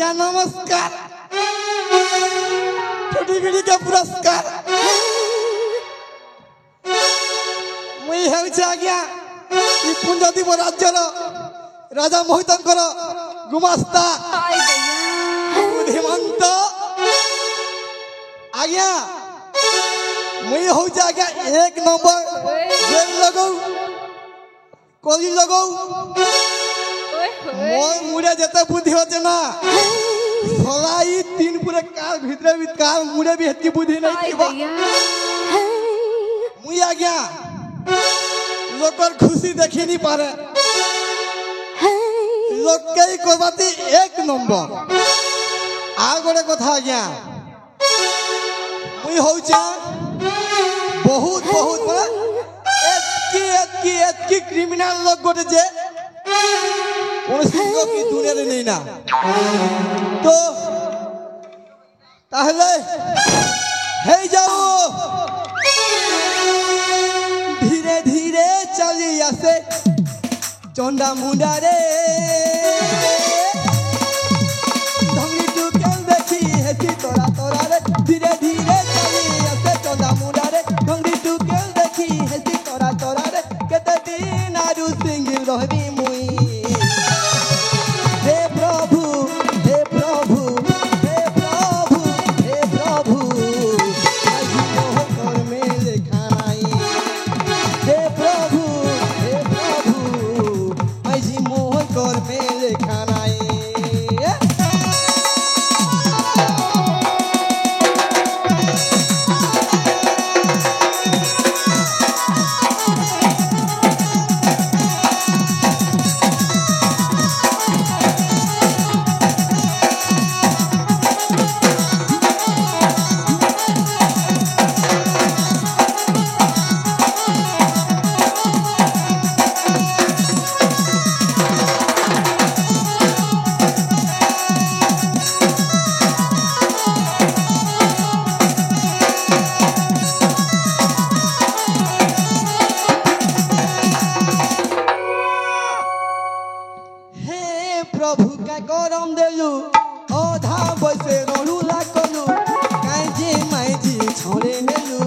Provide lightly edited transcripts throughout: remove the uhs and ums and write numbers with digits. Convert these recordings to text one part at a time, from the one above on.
आज्ञा नमस्कार छोटी पीढ़ी के पुरस्कार मुई हेउछि आज्ञा ई पुंजदीप राज्यर राजा मोहितंकर गुमास्ता बुद्धिमंत आज्ञा मुई होउछि आज्ञा एक नंबर जेल लगौ कोली लगौ मोर मुड़े जेते बुद्धि होचे ना सलाई तीन पूरे काल भितरे भी काल मुड़े भी हेतकी बुद्धि नहीं थिबा मुई आज्ञा लोकर खुशी देखि नहीं पारे लोक कई कोबाती एक नंबर आ गोटे कथा आज्ञा मुई होउचे बहुत बहुत एतकी क्रिमिनल लोग गोटे जे सिंह की दुनिया रे नहीं ना तो ताहले हे जाओ धीरे धीरे चली आसे चंदा मुंडा रे धंगी तू केल देखी हेसी तोरा तोरा रे धीरे धीरे चली आसे चंदा मुंडा रे धंगी तू केल देखी हेसी तोरा तोरा रे केते दिन आरु सिंगिल रहबी मुई प्रभु का गरम देलु ओधा बसे रहुला कलु काजी माइजी छोड़े नेलु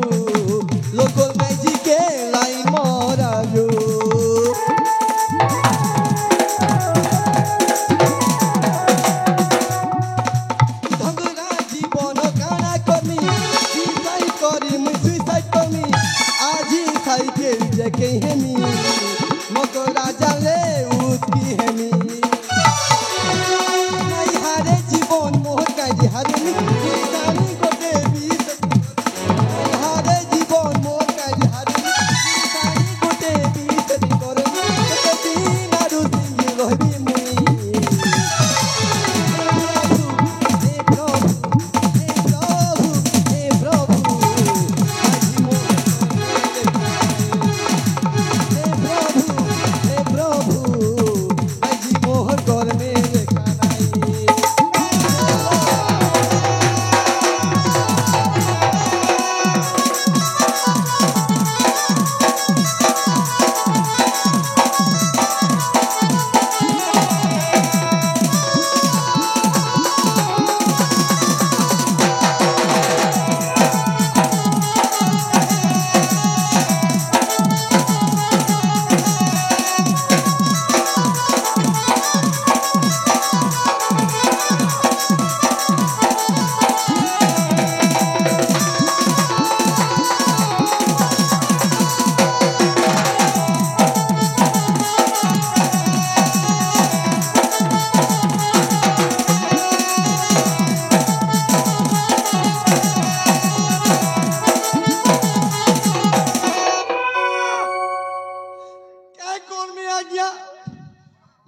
लोकल माइजी के लाई मरालु धंगरा जीवन काना करमी सुसाइड करी मु सुसाइड करमी आजी साइकेल जके हेमी मको राजा ले उसकी हेमी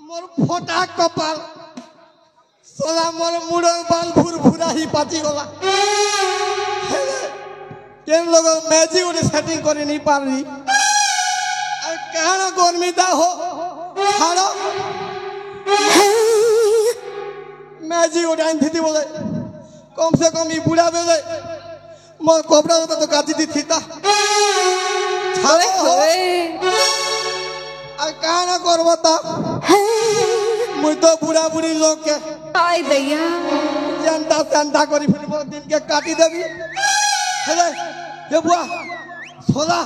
मोर फोटा कपाल सोला मोर मुड़ो बाल भूर भूरा ही पाती गला केन लोग मैजिक उन्हें सेटिंग करे नहीं पार रही और कहना गर्मी दा हो खाना मैजिक उन्हें आइन थी बोले कम से कम ये बुढ़ा बोले मोर कोबरा होता तो काटी दी थी ता छाले हो और कहना करवता मुई तो बुढ़ा बुढ़ी लोग के आय दैया जनता संता करी फिर दिन के काटी देवी हेले ए बुआ सोला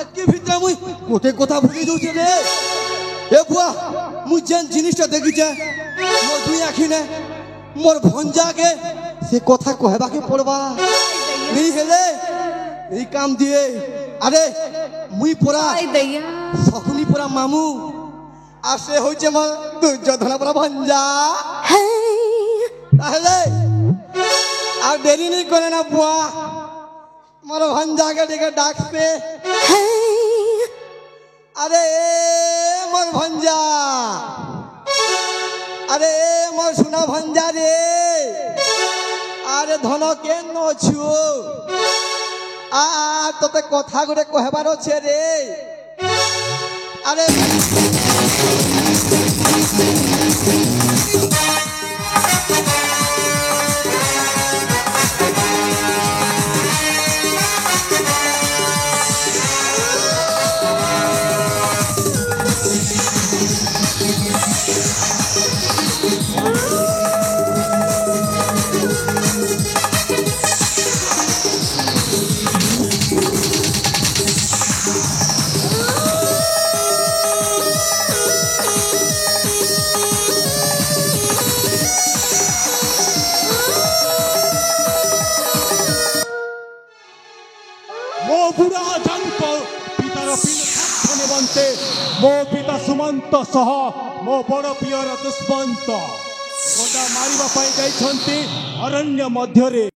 एकी ভিতরে মুই কোটে কথা ভুলি দউছে রে এ বুয়া মুই যেন জিনিসটা দেখিছে মোর দুই আখিনে মোর ভঞ্জাকে সে কথা কহবাকে পড়বা नहीं हेले এই কাম দিয়ে আরে মুই পড়া आय दैया শকুনি পড়া মামু আর সে হইছে মোর দুর্যোধন পড়া ভঞ্জা তাহলে আর দেরি নেই করে না বুয়া मोर भंजा के देखे डाक पे अरे मोर भंजा अरे मोर सुना भंजा रे अरे धन के नछु आ तोते कथा गुटे कहबार छे रे अरे बुरा जंत पितार पिन बनते मो पिता सुमंत सह मो बड़ पियर दुष्मंत गोटा मारिबा पाई जाइछंती अरण्य मध्यरे।